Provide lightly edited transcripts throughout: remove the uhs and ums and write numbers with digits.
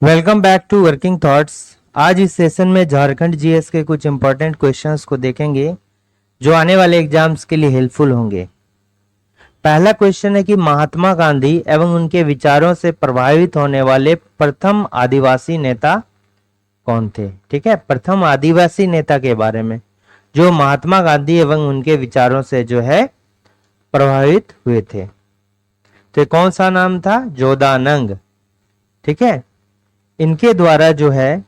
Welcome back to working thoughts. आज इस session में झारखंड जीएस के कुछ इंपॉर्टेंट क्वेश्चंस को देखेंगे जो आने वाले एग्जाम्स के लिए हेल्पफुल होंगे। पहला क्वेश्चन है कि महात्मा गांधी एवं उनके विचारों से प्रभावित होने वाले प्रथम आदिवासी नेता कौन थे। ठीक है, प्रथम आदिवासी नेता के बारे में जो महात्मा गांधी एवं उनके विचारों से जो है प्रभावित हुए थे। तो कौन सा नाम था? जोदानंग। ठीक है, इनके द्वारा जो है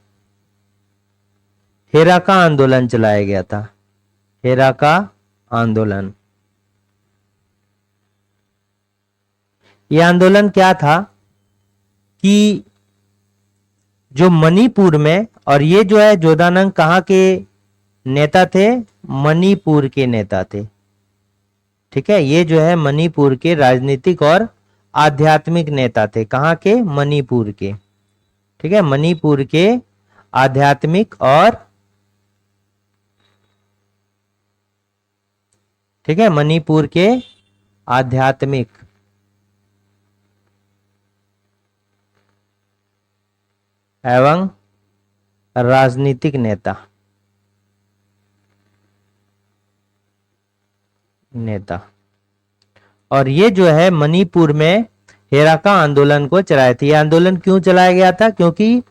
हेराका आंदोलन चलाया गया था। हेराका आंदोलन, यह आंदोलन क्या था कि जो मणिपुर में, और ये जो है जोदानंग कहाँ के नेता थे? मणिपुर के नेता थे। ठीक है, ये जो है मणिपुर के राजनीतिक और आध्यात्मिक नेता थे। कहाँ के? मणिपुर के। ठीक है, मणिपुर के आध्यात्मिक और ठीक है मणिपुर के आध्यात्मिक एवं राजनीतिक नेता और ये जो है मणिपुर में हेराका आंदोलन को चलाए थे। यह आंदोलन क्यों चलाया गया था? क्योंकि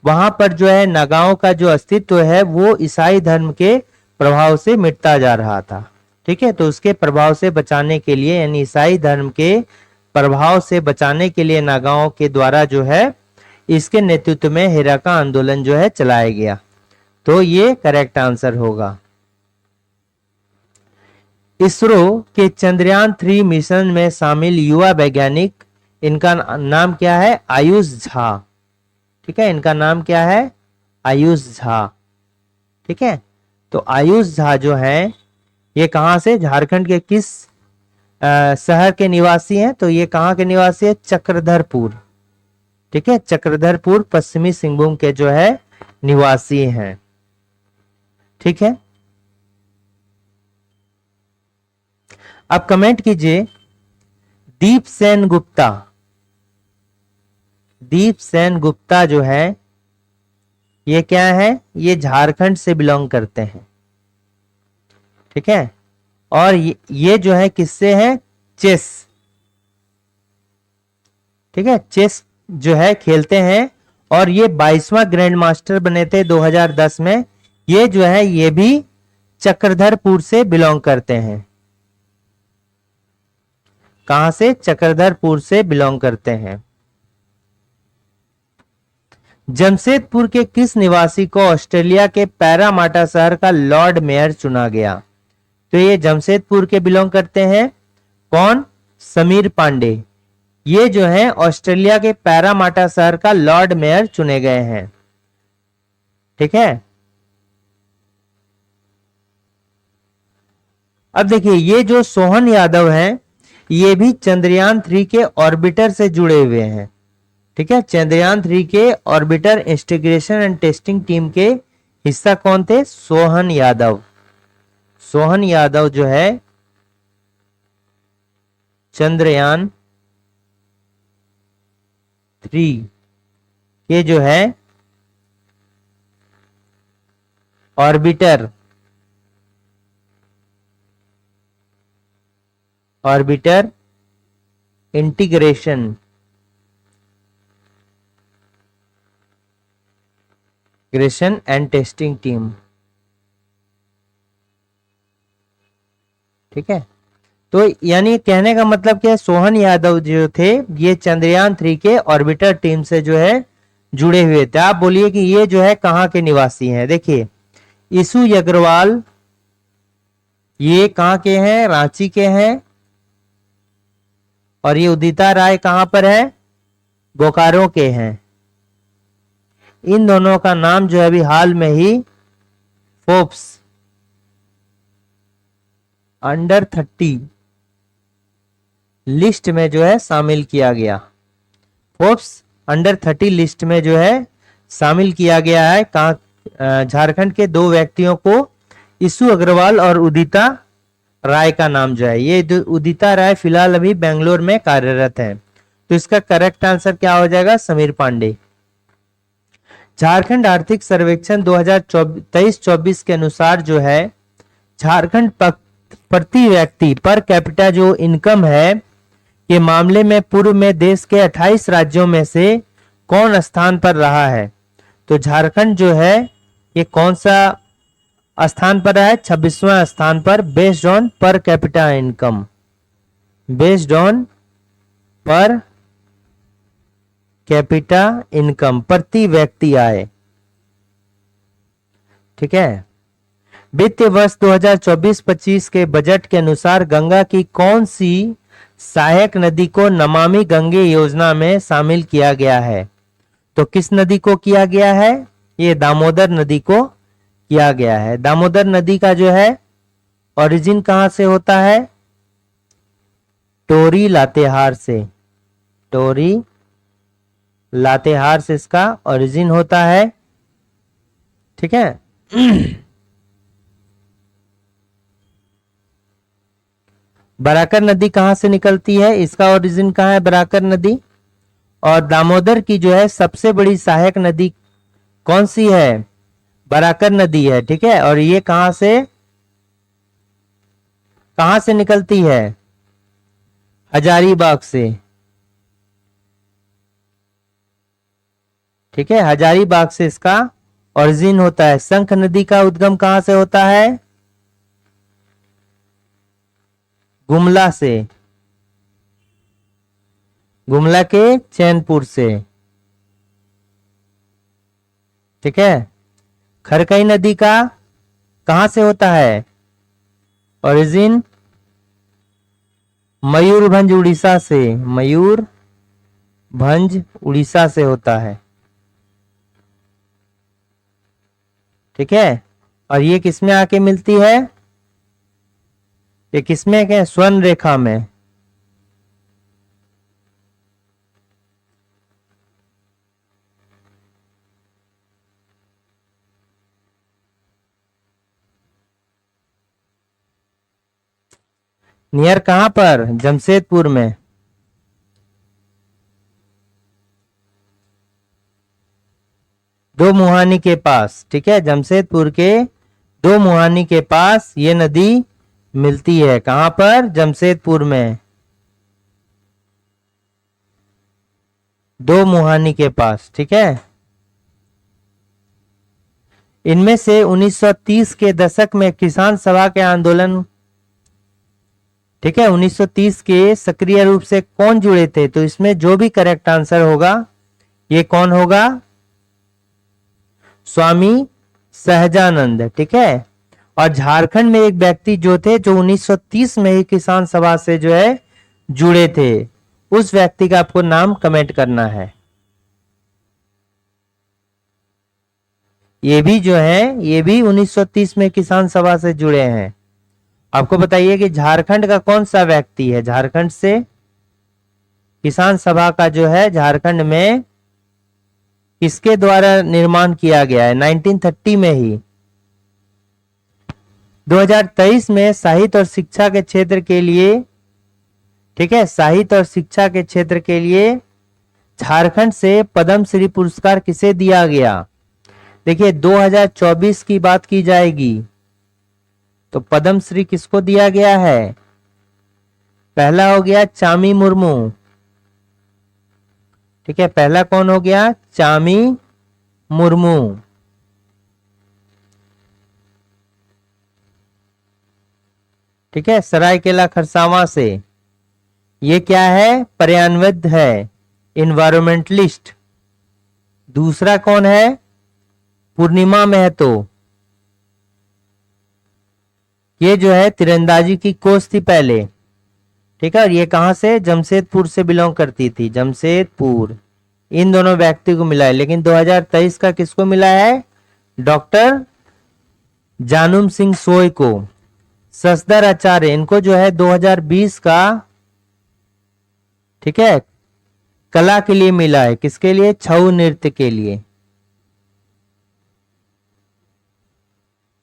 वहां पर जो है नागाओं का जो अस्तित्व है वो ईसाई धर्म के प्रभाव से मिटता जा रहा था। ठीक है, तो उसके प्रभाव से बचाने के लिए, यानी ईसाई धर्म के प्रभाव से बचाने के लिए नागाओं के द्वारा जो है इसके नेतृत्व में हेराका आंदोलन जो है चलाया गया। तो ये करेक्ट आंसर होगा। इसरो के चंद्रयान 3 मिशन में शामिल युवा वैज्ञानिक, इनका नाम क्या है? आयुष झा। ठीक है, इनका नाम क्या है? आयुष झा। ठीक है, तो आयुष झा जो है ये कहां से, झारखंड के किस शहर के निवासी हैं? तो ये कहां के निवासी है? चक्रधरपुर। ठीक है, चक्रधरपुर पश्चिमी सिंहभूम के जो है निवासी हैं। ठीक है, अब कमेंट कीजिए दीप सेन गुप्ता। दीप सेन गुप्ता जो है ये क्या है? ये झारखंड से बिलोंग करते हैं। ठीक है, और ये जो है किससे है? चेस। ठीक है, चेस जो है खेलते हैं और ये 22वां ग्रैंड मास्टर बने थे 2010 में। ये जो है ये भी चक्रधरपुर से बिलोंग करते हैं। कहां से? चक्रधरपुर से बिलोंग करते हैं। जमशेदपुर के किस निवासी को ऑस्ट्रेलिया के पैरामाटा शहर का लॉर्ड मेयर चुना गया? तो ये जमशेदपुर के बिलोंग करते हैं। कौन? समीर पांडे। ये जो है ऑस्ट्रेलिया के पैरामाटा शहर का लॉर्ड मेयर चुने गए हैं। ठीक है, अब देखिए ये जो सोहन यादव हैं ये भी चंद्रयान 3 के ऑर्बिटर से जुड़े हुए हैं। ठीक है, चंद्रयान 3 के ऑर्बिटर इंस्टीग्रेशन एंड टेस्टिंग टीम के हिस्सा कौन थे? सोहन यादव। सोहन यादव जो है चंद्रयान 3 के जो है orbiter integration and testing team. ठीक है, तो यानी कहने का मतलब क्या है? सोहन यादव जो थे ये चंद्रयान 3 के ऑर्बिटर टीम से जो है जुड़े हुए थे। आप बोलिए कि ये जो है कहां के निवासी हैं? देखिए ईसु अग्रवाल ये कहां के हैं? रांची के हैं। और ये उदिता राय कहां पर है? बोकारो के हैं। इन दोनों का नाम जो है अभी हाल में ही फोर्ब्स अंडर 30 लिस्ट में जो है शामिल किया गया। फोर्ब्स अंडर 30 लिस्ट में जो है शामिल किया गया है। कहां? झारखंड के दो व्यक्तियों को, ईसु अग्रवाल और उदिता राय का नाम जो है, ये उदिता राय फिलहाल अभी बेंगलोर में कार्यरत है। तो इसका करेक्ट आंसर क्या हो जाएगा? समीर पांडे। झारखंड आर्थिक सर्वेक्षण 2023-24 के अनुसार जो है झारखंड प्रति व्यक्ति पर कैपिटा जो इनकम है के मामले में पूर्व में देश के 28 राज्यों में से कौन स्थान पर रहा है। तो झारखंड जो है ये कौन सा स्थान पर है, 26वां स्थान पर, based on per capita income, based on per capita income, प्रति व्यक्ति आय। ठीक है। वित्तीय वर्ष 2024-25 के बजट के अनुसार गंगा की कौन सी सहायक नदी को नमामि गंगे योजना में शामिल किया गया है। तो किस नदी को किया गया है, ये दामोदर नदी को किया गया है। दामोदर नदी का जो है ओरिजिन कहां से होता है, टोरी लातेहार से, टोरी लातेहार से इसका ओरिजिन होता है। ठीक है। बराकर नदी कहां से निकलती है, इसका ओरिजिन कहां है, बराकर नदी। और दामोदर की जो है सबसे बड़ी सहायक नदी कौन सी है, बराकर नदी है। ठीक है। और ये कहां से निकलती है, हजारीबाग से। ठीक है, हजारीबाग से इसका ओरिजिन होता है। शंख नदी का उद्गम कहां से होता है, गुमला से, गुमला के चैनपुर से। ठीक है। खरकई नदी का कहां से होता है ओरिजिन, मयूरभंज उड़ीसा से, मयूरभंज उड़ीसा से होता है। ठीक है। और ये किसमें आके मिलती है, ये किसमें क्या, स्वर्ण रेखा में। नियर कहां पर, जमशेदपुर में। दो मुहानी के पास। ठीक है, जमशेदपुर के दो मुहानी के पास ये नदी मिलती है। कहां पर, जमशेदपुर में, दो मुहानी के पास। ठीक है। इनमें से 1930 के दशक में किसान सभा के आंदोलन, ठीक है, 1930 के सक्रिय रूप से कौन जुड़े थे। तो इसमें जो भी करेक्ट आंसर होगा ये कौन होगा, स्वामी सहजानंद। ठीक है। और झारखंड में एक व्यक्ति जो थे जो 1930 में ही किसान सभा से जो है जुड़े थे, उस व्यक्ति का आपको नाम कमेंट करना है। ये भी जो है ये भी 1930 में किसान सभा से जुड़े हैं। आपको बताइए कि झारखंड का कौन सा व्यक्ति है, झारखंड से किसान सभा का जो है झारखंड में किसके द्वारा निर्माण किया गया है, 1930 में ही। 2023 में साहित्य और शिक्षा के क्षेत्र के लिए, ठीक है, साहित्य और शिक्षा के क्षेत्र के लिए झारखंड से पद्म श्री पुरस्कार किसे दिया गया। देखिए 2024 की बात की जाएगी तो पद्म श्री किसको दिया गया है, पहला हो गया चामी मुर्मू। ठीक है, पहला कौन हो गया, चामी मुर्मू। ठीक है, सरायकेला खरसावां से। ये क्या है, पर्यावरणविद है, इन्वायरमेंटलिस्ट। दूसरा कौन है, पूर्णिमा महतो। ये जो है तीरंदाजी की कोच थी पहले। ठीक है, और ये कहां से, जमशेदपुर से बिलोंग करती थी, जमशेदपुर। इन दोनों व्यक्ति को मिला है। लेकिन 2023 का किसको मिला है, डॉक्टर जानूम सिंह सोय को। ससदर आचार्य, इनको जो है 2020 का, ठीक है, कला के लिए मिला है। किसके लिए, छऊ नृत्य के लिए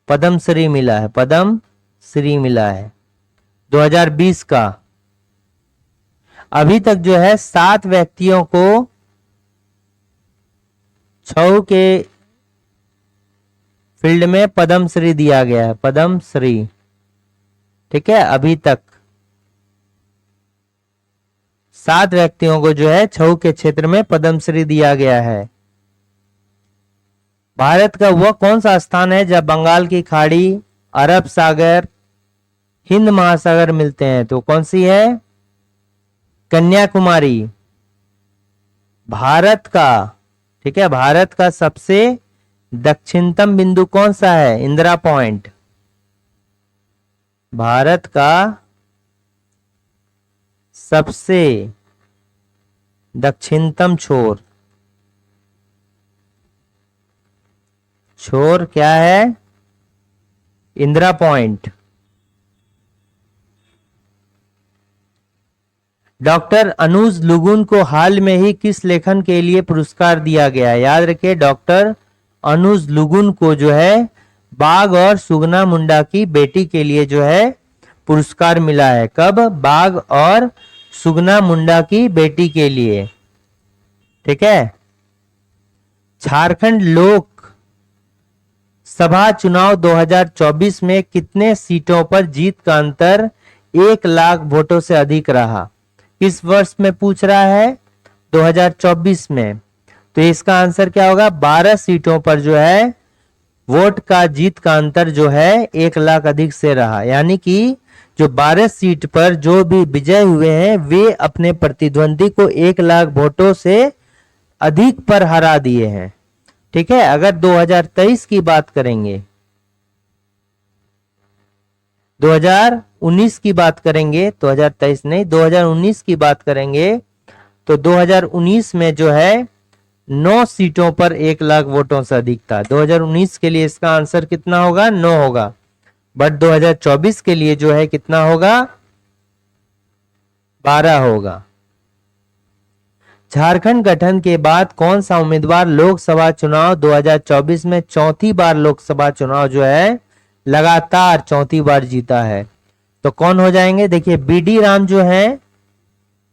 पद्म श्री मिला है, पद्म श्री मिला है 2020 का। अभी तक जो है 7 व्यक्तियों को छऊ के फील्ड में पद्मश्री दिया गया है, पद्मश्री। ठीक है, अभी तक 7 व्यक्तियों को जो है छऊ के क्षेत्र में पद्मश्री दिया गया है। भारत का वह कौन सा स्थान है जब बंगाल की खाड़ी, अरब सागर, हिंद महासागर मिलते हैं? तो कौन सी है? कन्याकुमारी। भारत का, ठीक है, भारत का सबसे दक्षिणतम बिंदु कौन सा है? इंदिरा पॉइंट। भारत का सबसे दक्षिणतम छोर क्या है? इंदिरा पॉइंट। डॉक्टर अनुज लुगुन को हाल में ही किस लेखन के लिए पुरस्कार दिया गया? याद रखिए, डॉक्टर अनुज लुगुन को जो है बाघ और सुगना मुंडा की बेटी के लिए जो है पुरस्कार मिला है। कब? बाघ और सुगना मुंडा की बेटी के लिए। ठीक है। झारखंड लोक सभा चुनाव 2024 में कितने सीटों पर जीत का अंतर 1 लाख वोटों से अधिक रहा? किस वर्ष में पूछ रहा है? 2024 में। तो इसका आंसर क्या होगा? 12 सीटों पर जो है वोट का जीत का अंतर जो है 1 लाख अधिक से रहा। यानी कि जो 12 सीट पर जो भी विजय हुए हैं वे अपने प्रतिद्वंदी को 1 लाख वोटों से अधिक पर हरा दिए हैं। ठीक है। अगर 2023 की बात करेंगे, 2019 की बात करेंगे, 2023 नहीं, 2019 की बात करेंगे तो 2019 में जो है 9 सीटों पर 1 लाख वोटों से अधिक था। 2019 के लिए इसका आंसर कितना होगा? 9 होगा। बट 2024 के लिए जो है कितना होगा? 12 होगा। झारखंड गठन के बाद कौन सा उम्मीदवार लोकसभा चुनाव 2024 में चौथी बार लोकसभा चुनाव जो है लगातार चौथी बार जीता है? तो कौन हो जाएंगे? देखिए, बीडी राम जो है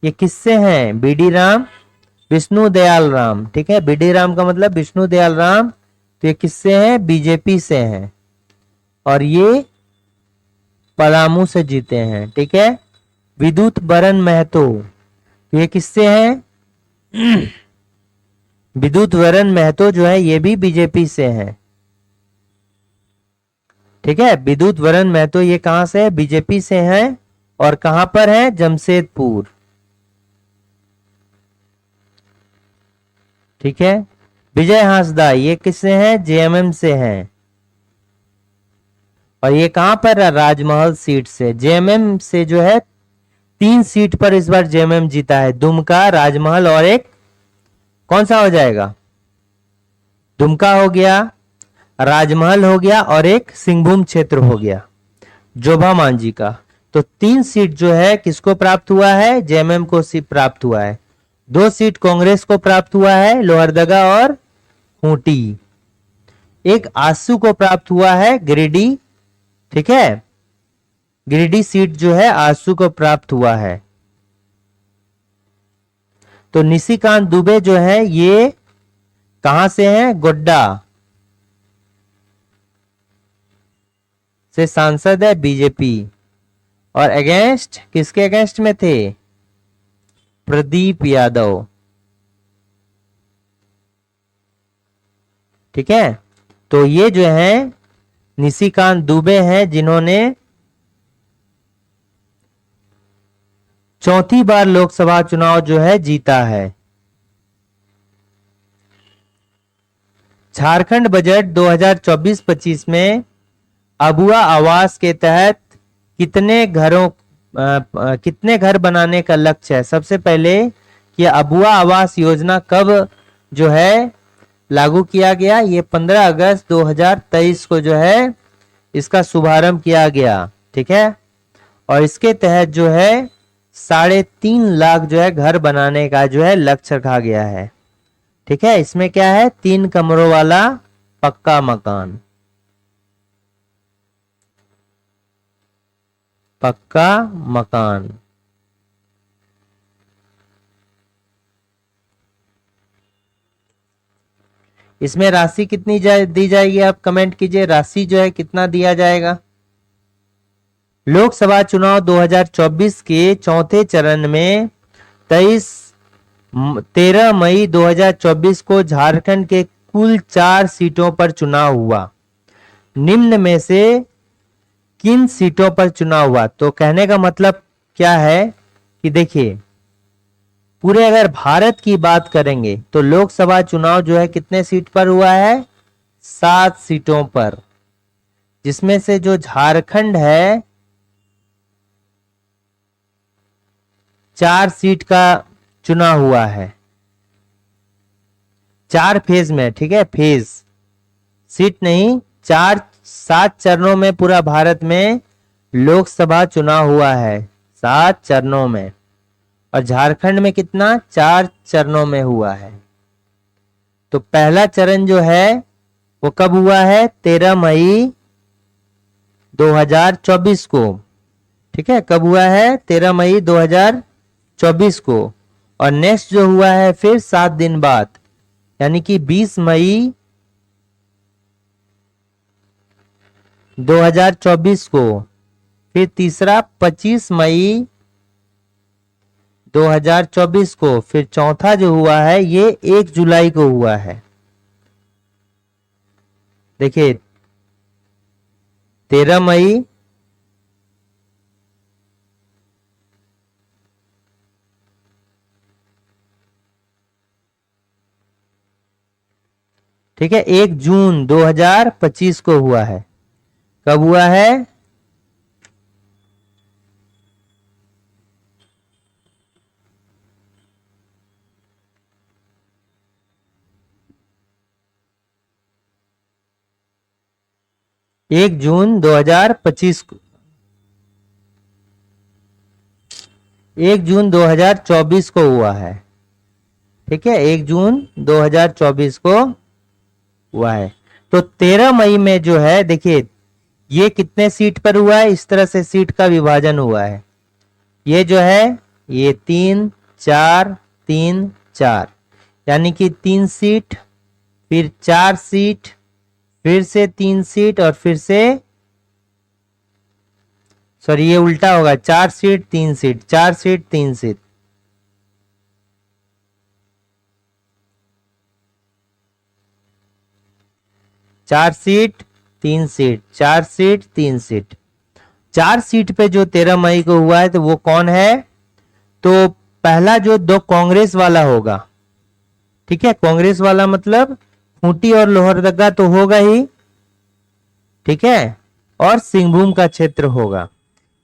ये किससे हैं? बीडी राम, विष्णु दयाल राम। ठीक है, बीडी राम का मतलब विष्णु दयाल राम। तो ये किससे हैं? बीजेपी से हैं और ये पलामू से जीते हैं। ठीक है। विद्युत बरन महतो, तो ये किससे हैं? विद्युत वरण महतो जो है ये भी बीजेपी से है। ठीक है, विद्युत वरण महतो ये कहां से है? बीजेपी से है। और कहां पर है? जमशेदपुर। ठीक है। विजय हांसदा ये किससे है? जेएमएम से है। और ये कहां पर है? राजमहल सीट से। जेएमएम से जो है 3 सीट पर इस बार जेएमएम जीता है। दुमका, राजमहल और एक कौन सा हो जाएगा? दुमका हो गया, राजमहल हो गया और एक सिंहभूम क्षेत्र हो गया जोभा मांझी का। तो 3 सीट जो है किसको प्राप्त हुआ है? जेएमएम को सीट प्राप्त हुआ है। 2 सीट कांग्रेस को प्राप्त हुआ है, लोहरदगा और खूंटी। एक आसू को प्राप्त हुआ है, गिरिडीह। ठीक है, गिरिडीह सीट जो है आसू को प्राप्त हुआ है। तो निशिकांत दुबे जो है ये कहां से हैं? गोड्डा से सांसद है बीजेपी। और अगेंस्ट किसके अगेंस्ट में थे? प्रदीप यादव। ठीक है, तो ये जो है निशिकांत दुबे हैं जिन्होंने चौथी बार लोकसभा चुनाव जो है जीता है। झारखंड बजट 2024-25 में अबुआ आवास के तहत कितने घर बनाने का लक्ष्य है? सबसे पहले कि अबुआ आवास योजना कब जो है लागू किया गया? ये 15 अगस्त 2023 को जो है इसका शुभारंभ किया गया। ठीक है, और इसके तहत जो है 3.5 लाख जो है घर बनाने का जो है लक्ष्य रखा गया है। ठीक है, इसमें क्या है? 3 कमरों वाला पक्का मकान, पक्का मकान। इसमें राशि कितनी दी जाएगी, आप कमेंट कीजिए, राशि जो है कितना दिया जाएगा। लोकसभा चुनाव 2024 के चौथे चरण में 13 मई 2024 को झारखंड के कुल 4 सीटों पर चुनाव हुआ। निम्न में से किन सीटों पर चुनाव हुआ? तो कहने का मतलब क्या है कि देखिए, पूरे अगर भारत की बात करेंगे तो लोकसभा चुनाव जो है कितने सीट पर हुआ है? 7 सीटों पर, जिसमें से जो झारखंड है 4 सीट का चुनाव हुआ है, 4 फेज में, ठीक है, फेज, सीट नहीं, 7 चरणों में पूरा भारत में लोकसभा चुनाव हुआ है, 7 चरणों में। और झारखंड में कितना? 4 चरणों में हुआ है। तो पहला चरण जो है वो कब हुआ है? 13 मई 2024 को, ठीक है, कब हुआ है? 13 मई 2024 को। और नेक्स्ट जो हुआ है फिर 7 दिन बाद, यानी कि 20 मई 2024 को। फिर तीसरा 25 मई 2024 को। फिर चौथा जो हुआ है ये 1 जुलाई को हुआ है। देखिए 13 मई, ठीक है, 1 जून 2025 को हुआ है। कब हुआ है? एक जून 2025 को, 1 जून 2024 को हुआ है, ठीक है, 1 जून 2024 को हुआ है। तो 13 मई में जो है, देखिए ये कितने सीट पर हुआ है? इस तरह से सीट का विभाजन हुआ है। ये जो है ये 3 4 3 4, यानी कि 3 सीट, फिर 4 सीट, फिर से 3 सीट, और फिर से, सॉरी ये उल्टा होगा, 4 सीट 3 सीट, 4 सीट 3 सीट। चार seat 3 seat, 4 seat 3 seat. 4 seat पे जो 13 मई को हुआ है तो वो कौन है? तो पहला जो 2 कांग्रेस वाला होगा, ठीक है, कांग्रेस वाला मतलब खूंटी और लोहरदगा तो होगा ही, ठीक है, और सिंहभूम का क्षेत्र होगा।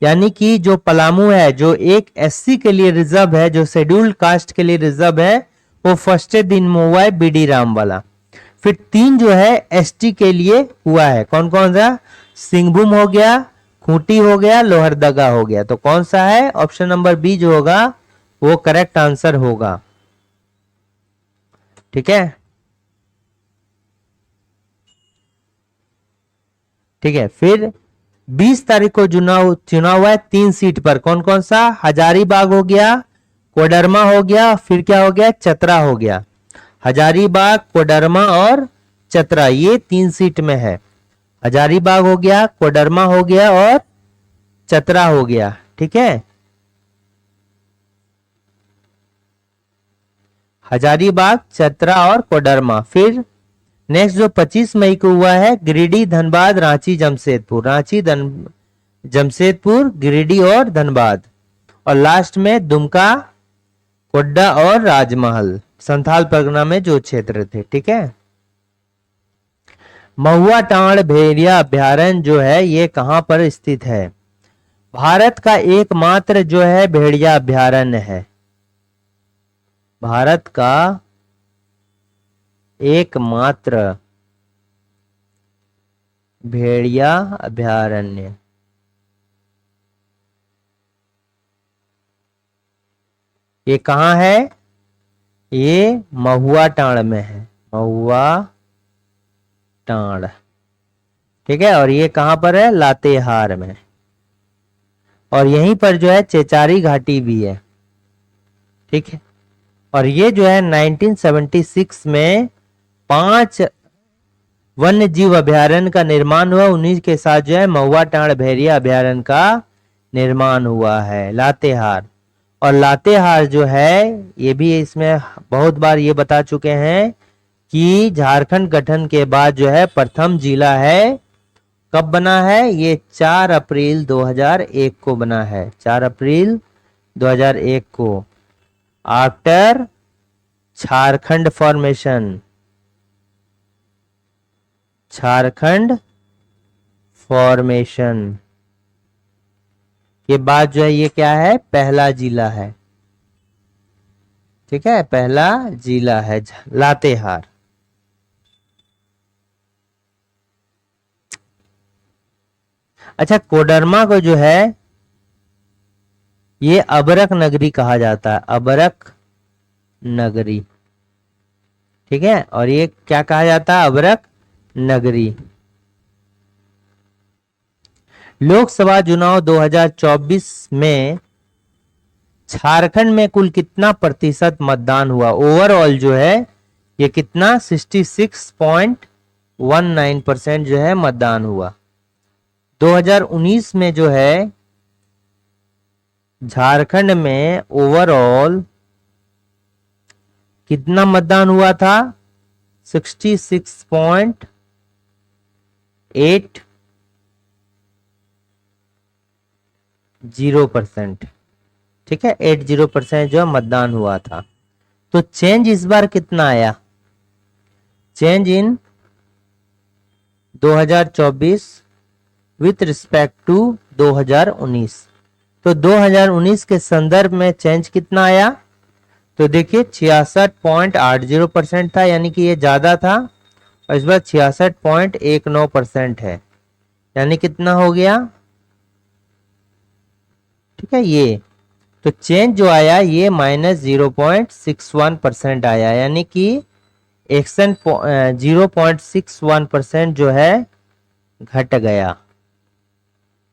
यानी कि जो पलामू है, जो एक एससी के लिए रिजर्व है, जो शेड्यूल्ड कास्ट के लिए रिजर्व है, वो फर्स्ट दिन में हुआ है, बीडी राम वाला। फिर 3 जो है एसटी के लिए हुआ है, कौन कौन सा? सिंहभूम हो गया, खूंटी हो गया, लोहरदगा हो गया। तो कौन सा है? ऑप्शन नंबर बी जो होगा वो करेक्ट आंसर होगा, ठीक है, ठीक है। फिर 20 तारीख को चुनाव हुआ है 3 सीट पर, कौन कौन सा? हजारीबाग हो गया, कोडरमा हो गया, फिर क्या हो गया? चतरा हो गया। हजारीबाग, कोडरमा और चतरा, ये 3 सीट में है। हजारीबाग हो गया, कोडरमा हो गया और चतरा हो गया, ठीक है। हजारीबाग, चतरा और कोडरमा। फिर नेक्स्ट जो 25 मई को हुआ है, गिरिडीह, धनबाद, रांची, जमशेदपुर, रांची, जमशेदपुर, गिरिडीह और धनबाद। और लास्ट में दुमका, कोड्डा और राजमहल, संथाल परगना में जो क्षेत्र थे, ठीक है। महुआ टांड़ भेड़िया अभ्यारण्य जो है ये कहां पर स्थित है? भारत का एकमात्र जो है भेड़िया अभ्यारण्य है, भारत का एकमात्र भेड़िया अभ्यारण्य। ये कहां है? ये महुआ टांड़ में है, महुआ टांड़, ठीक है। और ये कहां पर है? लातेहार में। और यहीं पर जो है चेचारी घाटी भी है, ठीक है। और ये जो है 1976 में 5 वन्य जीव अभयारण्य का निर्माण हुआ, उन्हीं के साथ जो है महुआ टांड़ भेड़िया अभयारण्य का निर्माण हुआ है, लातेहार। और लातेहार जो है ये भी इसमें बहुत बार ये बता चुके हैं कि झारखंड गठन के बाद जो है प्रथम जिला है। कब बना है? ये 4 अप्रैल 2001 को बना है, 4 अप्रैल 2001 को, after Jharkhand formation. Jharkhand formation के बाद जो है ये क्या है? पहला जिला है। ठीक है, पहला जिला है लातेहार। अच्छा, कोडरमा को जो है ये अबरक नगरी कहा जाता है, अबरक नगरी। ठीक है, और ये क्या कहा जाता है? अबरक नगरी। लोकसभा चुनाव 2024 में झारखंड में कुल कितना प्रतिशत मतदान हुआ? ओवरऑल जो है ये कितना? 66.19% जो है मतदान हुआ। 2019 में जो है झारखंड में ओवरऑल कितना मतदान हुआ था? 66.80%। ठीक है, 80% जो मतदान हुआ था। तो चेंज इस बार कितना आया? Change in 2024 with respect to 2019। तो 2019 के संदर्भ में चेंज कितना आया? तो देखिए 66.80% था, यानी कि ये ज्यादा था, और इस बार 66.19% है, यानी कितना हो गया? ठीक है, ये तो चेंज जो आया ये -0.61% आया, यानी कि एक्शन 0.61% जो है घट गया।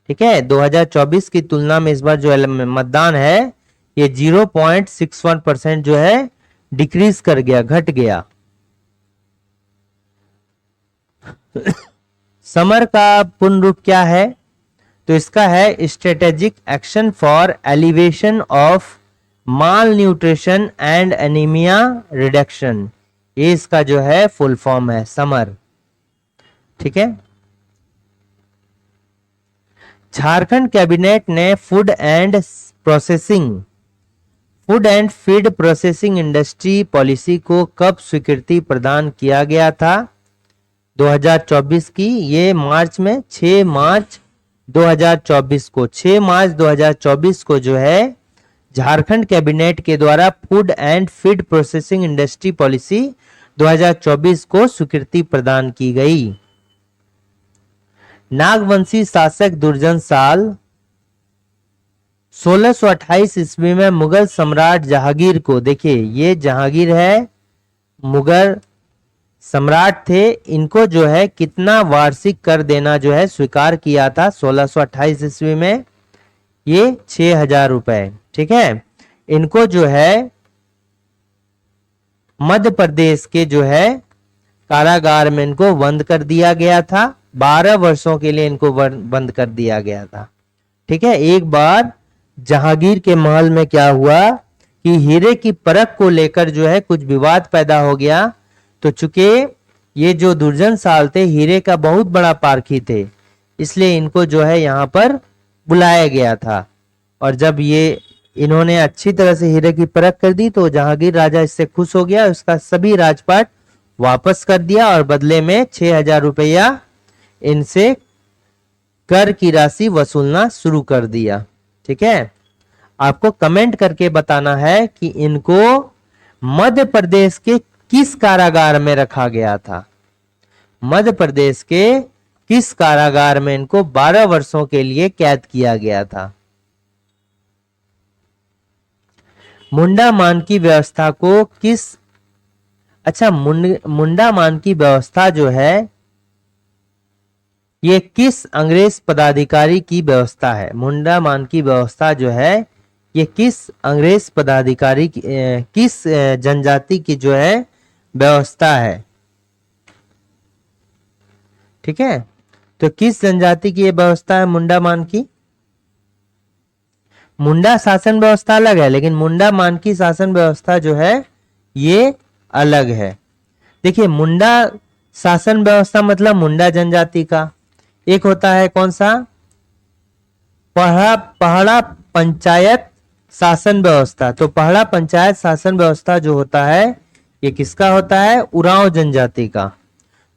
ठीक है, 2024 की तुलना में इस बार जो मतदान है ये 0.61% जो है डिक्रीज कर गया, घट गया। समर का पूर्ण रूप क्या है? तो इसका है strategic action for elevation of mall nutrition and anaemia reduction, ये इसका जो है फुल फॉर्म है, समर। ठीक है, झारखंड कैबिनेट ने food and feed processing industry policy को कब स्वीकृति प्रदान किया गया था? 2024 की, ये मार्च में 6 मार्च 2024 को, 6 मार्च 2024 को जो है झारखंड कैबिनेट के द्वारा food and feed processing industry policy 2024 को स्वीकृति प्रदान की गई। नागवंशी शासक दुर्जन साल 1628 ईस्वी में मुगल सम्राट जहांगीर को, देखिए ये जहांगीर है, मुगल सम्राट थे, इनको जो है कितना वार्षिक कर देना जो है स्वीकार किया था 1628 ईस्वी में? ये 6000 रुपए। ठीक है, इनको जो है मध्य प्रदेश के जो है कारागार में इनको बंद कर दिया गया था, 12 वर्षों के लिए इनको बंद कर दिया गया था। ठीक है, एक बार जहांगीर के महल में क्या हुआ कि हीरे की परख को लेकर जो है कुछ विवाद पैदा हो गया। तो चूंकि ये जो दुर्जन साल थे हीरे का बहुत बड़ा पारखी थे, इसलिए इनको जो है यहाँ पर बुलाया गया था, और जब ये इन्होंने अच्छी तरह से हीरे की परख कर दी तो जहांगीर राजा इससे खुश हो गया, उसका सभी राजपाट वापस कर दिया और बदले में 6000 रुपया इनसे कर की राशि वसूलना शुरू कर दिया। ठीक है, आपको कमेंट करके बताना है कि इनको मध्य प्रदेश के किस कारागार में रखा गया था? मध्य प्रदेश के किस कारागार में इनको 12 वर्षों के लिए कैद किया गया था? मुंडा मान की व्यवस्था को किस, अच्छा मुंडा मान की व्यवस्था जो है ये किस अंग्रेज पदाधिकारी की व्यवस्था है? मुंडा मान की व्यवस्था जो है ये किस अंग्रेज पदाधिकारी की, किस जनजाति की जो है व्यवस्था है? ठीक है, तो किस जनजाति की ये व्यवस्था है मुंडा मान की? मुंडा शासन व्यवस्था अलग है, लेकिन मुंडा मान की शासन व्यवस्था जो है ये अलग है। देखिए, मुंडा शासन व्यवस्था मतलब मुंडा जनजाति का। एक होता है कौन सा? पहला पहला पंचायत शासन व्यवस्था। तो पहला पंचायत शासन व्यवस्था जो होता है ये किसका होता है? उरांव जनजाति का।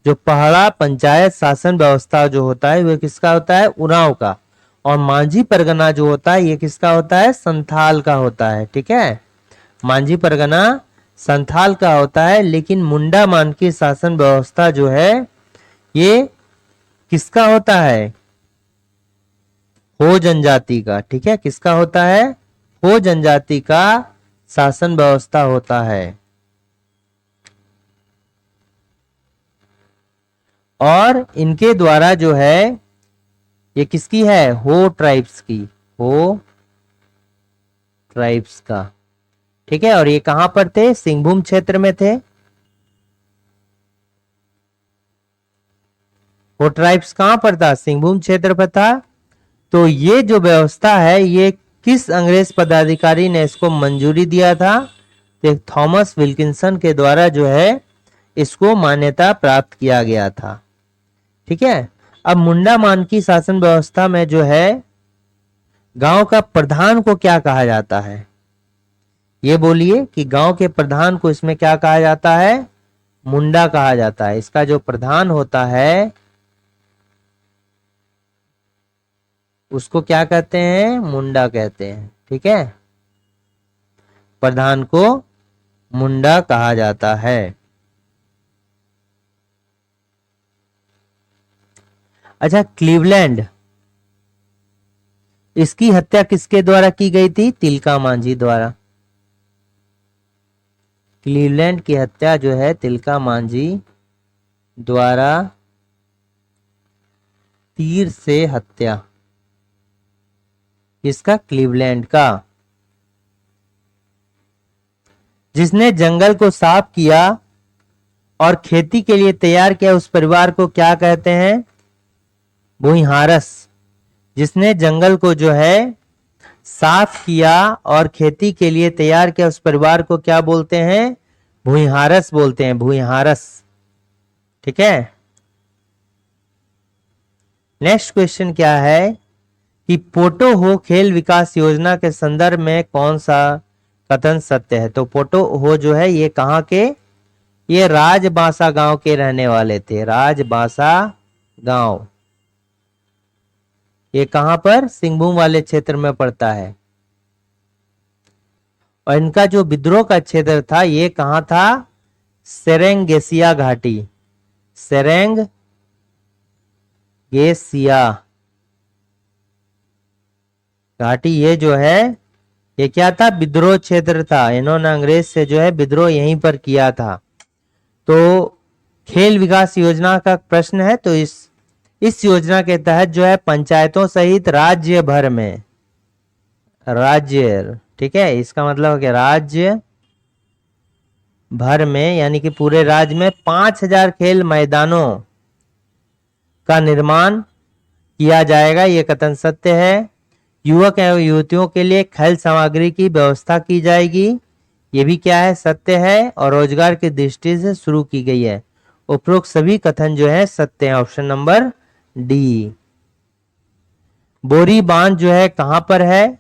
जो पहला पंचायत शासन व्यवस्था जो होता है वो किसका होता है? उरांव का। और मांझी परगना जो होता है ये किसका होता है? संथाल का होता है। ठीक है, मांझी परगना संथाल का होता है। लेकिन मुंडा मान की शासन व्यवस्था जो है ये किसका होता है? हो जनजाति का। ठीक है, किसका होता है? हो जनजाति का शासन व्यवस्था होता है। और इनके द्वारा जो है ये किसकी है? हो ट्राइब्स की। हो ट्राइब्स का। ठीक है, और ये कहां पर थे? सिंहभूम क्षेत्र में थे। वो ट्राइब्स कहां पर था? सिंहभूम क्षेत्र पर था। तो ये जो व्यवस्था है ये किस अंग्रेज पदाधिकारी ने इसको मंजूरी दिया था? तो थॉमस विल्किंसन के द्वारा जो है इसको मान्यता प्राप्त किया गया था। ठीक है, अब मुंडा मान की शासन व्यवस्था में जो है गांव का प्रधान को क्या कहा जाता है? ये बोलिए कि गांव के प्रधान को इसमें क्या कहा जाता है? मुंडा कहा जाता है। इसका जो प्रधान होता है उसको क्या कहते हैं? मुंडा कहते हैं। ठीक है, प्रधान को मुंडा कहा जाता है। अच्छा, क्लीवलैंड, इसकी हत्या किसके द्वारा की गई थी? तिलका मांझी द्वारा। क्लीवलैंड की हत्या जो है तिलका मांझी द्वारा तीर से हत्या। किसका? क्लीवलैंड का। जिसने जंगल को साफ किया और खेती के लिए तैयार किया उस परिवार को क्या कहते हैं? भूइहारस। जिसने जंगल को जो है साफ किया और खेती के लिए तैयार किया उस परिवार को क्या बोलते हैं? भूइहारस बोलते हैं। भूइहारस। ठीक है, नेक्स्ट क्वेश्चन क्या है कि पोटो हो खेल विकास योजना के संदर्भ में कौन सा कथन सत्य है? तो पोटो हो जो है ये कहां के? ये राजबांसा गांव के रहने वाले थे। राजबांसा गांव ये कहां पर? सिंहभूम वाले क्षेत्र में पड़ता है। और इनका जो विद्रोह का क्षेत्र था ये कहां था? सेरेंगेसिया घाटी। सेरेंगेसिया घाटी ये जो है ये क्या था? विद्रोह क्षेत्र था। इन्होंने अंग्रेज से जो है विद्रोह यहीं पर किया था। तो खेल विकास योजना का प्रश्न है, तो इस योजना के तहत जो है पंचायतों सहित राज्य भर में ठीक है, इसका मतलब है कि राज्य भर में यानी कि पूरे राज्य में 5000 खेल मैदानों का निर्माण किया जाएगा। ये कथन सत्य है। युवक एवं युवतियों के लिए खेल सामग्री की व्यवस्था की जाएगी। ये भी क्या है? सत्य है। और रोजगार की दृष्टि से शुरू की गई है। उपरोक्त सभी कथन जो है सत्य है। Option number D. बोरी बांध जो है कहां पर है?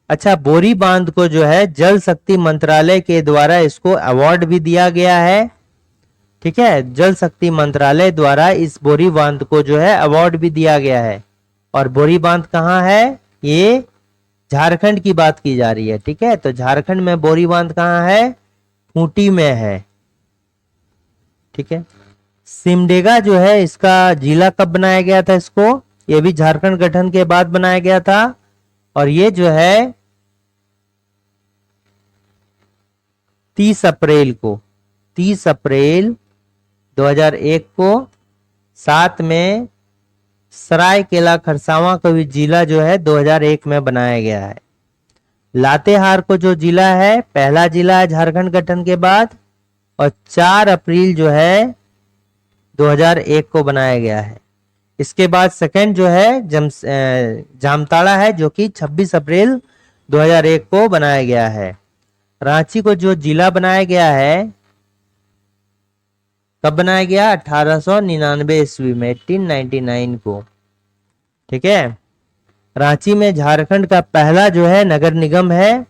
अच्छा, बोरी बांध को जो है जल शक्ति मंत्रालय के द्वारा इसको अवार्ड भी दिया गया है। ठीक है, जल शक्ति मंत्रालय द्वारा इस बोरी बांध को जो है अवार्ड भी दिया गया है। और बोरी बांध कहाँ है? ये झारखंड की बात की जा रही है। ठीक है, तो झारखंड में बोरी बांध कहाँ है? खूंटी में है। ठीक है, सिमडेगा जो है इसका जिला कब बनाया गया था? इसको ये भी झारखंड गठन के बाद बनाया गया था। और ये जो है 30 अप्रैल 2001 को साथ में सरायकेला खरसावां का भी जिला जो है 2001 में बनाया गया है। लातेहार को जो जिला है पहला जिला है झारखंड गठन के बाद। और 4 अप्रैल जो है 2001 को बनाया गया है। इसके बाद सेकंड जो है जामताड़ा है, जो कि 26 अप्रैल 2001 को बनाया गया है। रांची को जो जिला बनाया गया है, कब बनाया गया? 1899 ईस्वी में, 1899 को। ठीक है। रांची में झारखंड का पहला जो है नगर निगम है,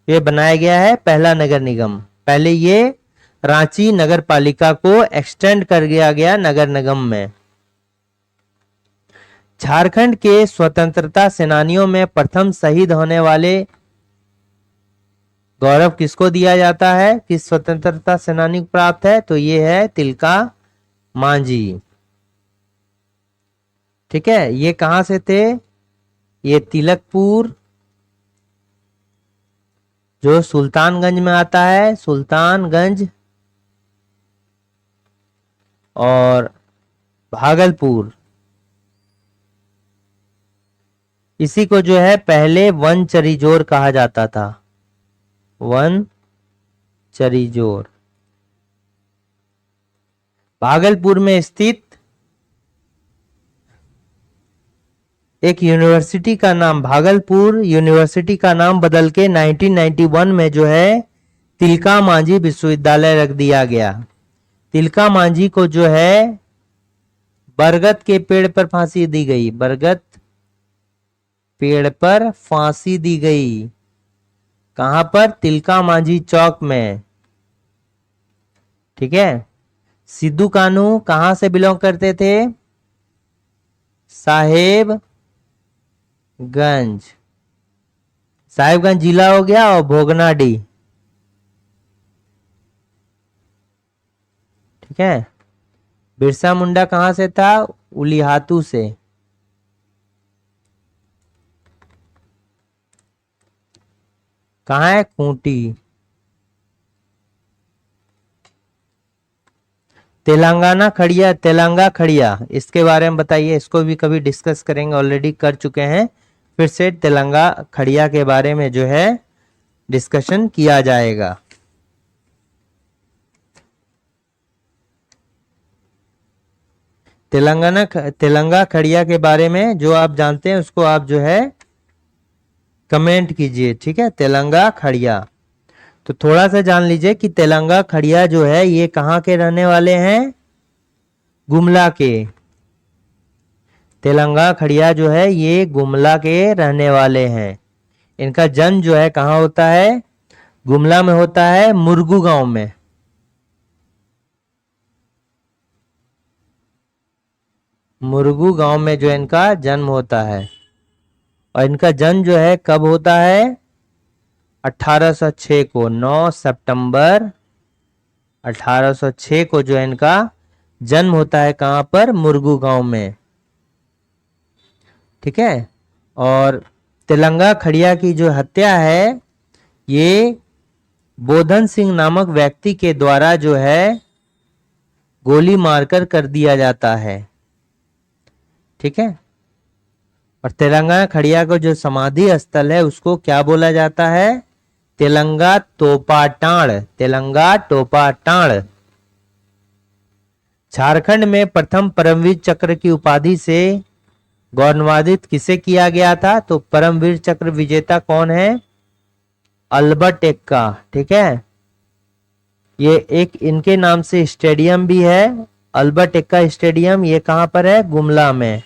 ये बनाया गया है, पहला नगर निगम। पहले ये रांची नगर पालिका को एक्सटेंड कर दिया गया नगर निगम में। झारखंड के स्वतंत्रता सेनानियों में प्रथम शहीद होने वाले गौरव किसको दिया जाता है? किस स्वतंत्रता सेनानी को प्राप्त है? तो ये है तिलका मांझी। ठीक है। ये कहां से थे? ये तिलकपुर, जो सुल्तानगंज में आता है, सुल्तानगंज, और भागलपुर। इसी को जो है पहले वन चरीजोर कहा जाता था, वन चरीजोर। भागलपुर में स्थित एक यूनिवर्सिटी का नाम, भागलपुर यूनिवर्सिटी का नाम बदल के 1991 में जो है तिलका मांझी विश्वविद्यालय रख दिया गया। तिलका मांझी को जो है बरगद के पेड़ पर फांसी दी गई, बरगद पेड़ पर फांसी दी गई। कहां पर? तिलका मांझी चौक में। ठीक है। सिद्धू कान्हू कहां से बिलोंग करते थे? साहेबगंज। साहेबगंज जिला हो गया, और भोगनाडीह। ठीक है। बिरसा मुंडा कहां से था? उलिहातू से। कहां है? खूंटी। तेलंगाना खड़िया, तेलंगा खड़िया, इसके बारे में बताइए। इसको भी कभी डिस्कस करेंगे, ऑलरेडी कर चुके हैं। फिर से तेलंगा खड़िया के बारे में जो है डिस्कशन किया जाएगा। तेलंगा खड़िया के बारे में जो आप जानते हैं उसको आप जो है कमेंट कीजिए। ठीक है। तेलंगा खड़िया, तो थोड़ा सा जान लीजिए कि तेलंगा खड़िया जो है ये कहां के रहने वाले हैं? गुमला के। तेलंगा खड़िया जो है ये गुमला के रहने वाले हैं। इनका जन्म जो है कहां होता है? गुमला में होता है, मुरगू गांव में। मुरगू गांव में जो इनका जन्म होता है। और इनका जन्म जो है कब होता है? 1806 को, 9 सितंबर 1806 को जो इनका जन्म होता है। कहां पर? मुरगू गांव में। ठीक है। और तेलंगा खड़िया की जो हत्या है ये बोधन सिंह नामक व्यक्ति के द्वारा जो है गोली मारकर कर दिया जाता है। ठीक है। और तेलंगाना खड़िया को जो समाधि स्थल है उसको क्या बोला जाता है? तेलंगा तोपाटाण, तेलंगा टोपाटाण। झारखंड में प्रथम परमवीर चक्र की उपाधि से गौरवान्वित किसे किया गया था? तो परमवीर चक्र विजेता कौन है? अल्बर्ट एक्का। ठीक है। ये एक इनके नाम से स्टेडियम भी है, अल्बर्ट एक्का स्टेडियम। ये कहां पर है? गुमला में।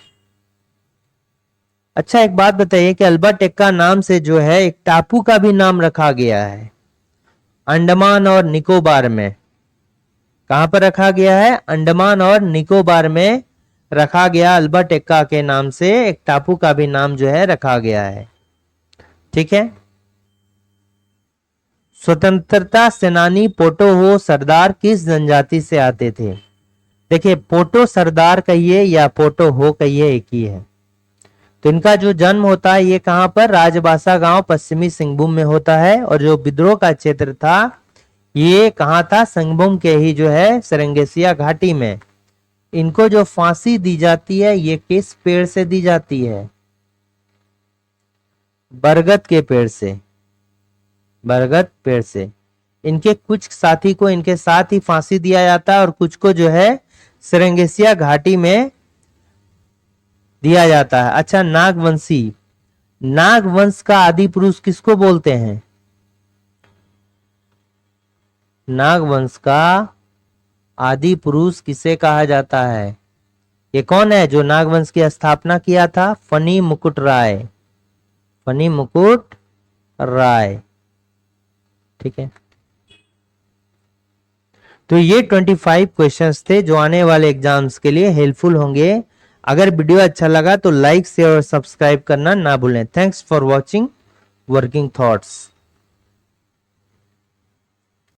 अच्छा, एक बात बताइए कि अल्बर्ट एक्का नाम से जो है एक टापू का भी नाम रखा गया है अंडमान और निकोबार में। कहां पर रखा गया है? अंडमान और निकोबार में रखा गया। अल्बर्ट एक्का के नाम से एक टापू का भी नाम जो है रखा गया है। ठीक है। स्वतंत्रता सेनानी पोटो हो सरदार किस जनजाति से आते थे? देखिए, पोटो सरदार कहिए या पोटो हो कहिए, एक ही है। तो इनका जो जन्म होता है ये कहां पर? राजबासा गांव, पश्चिमी सिंहभूम में होता है। और जो विद्रोह का क्षेत्र था ये कहां था? सिंहभूम के ही जो है सरंगेसिया घाटी में। इनको जो फांसी दी जाती है ये किस पेड़ से दी जाती है? बरगद के पेड़ से, बरगद पेड़ से। इनके कुछ साथी को इनके साथ ही फांसी दिया जाता है और कुछ को जो है सेरेंगेसिया घाटी में दिया जाता है। अच्छा, नागवंशी, नागवंश का आदि पुरुष किसको बोलते हैं? नागवंश का आदि पुरुष किसे कहा जाता है? ये कौन है जो नागवंश की स्थापना किया था? फनी मुकुट राय, फनी मुकुट राय। ठीक है, तो ये 25 क्वेश्चंस थे जो आने वाले एग्जाम्स के लिए हेल्पफुल होंगे। अगर वीडियो अच्छा लगा तो लाइक शेयर और सब्सक्राइब करना ना भूलें। Thanks for watching working thoughts.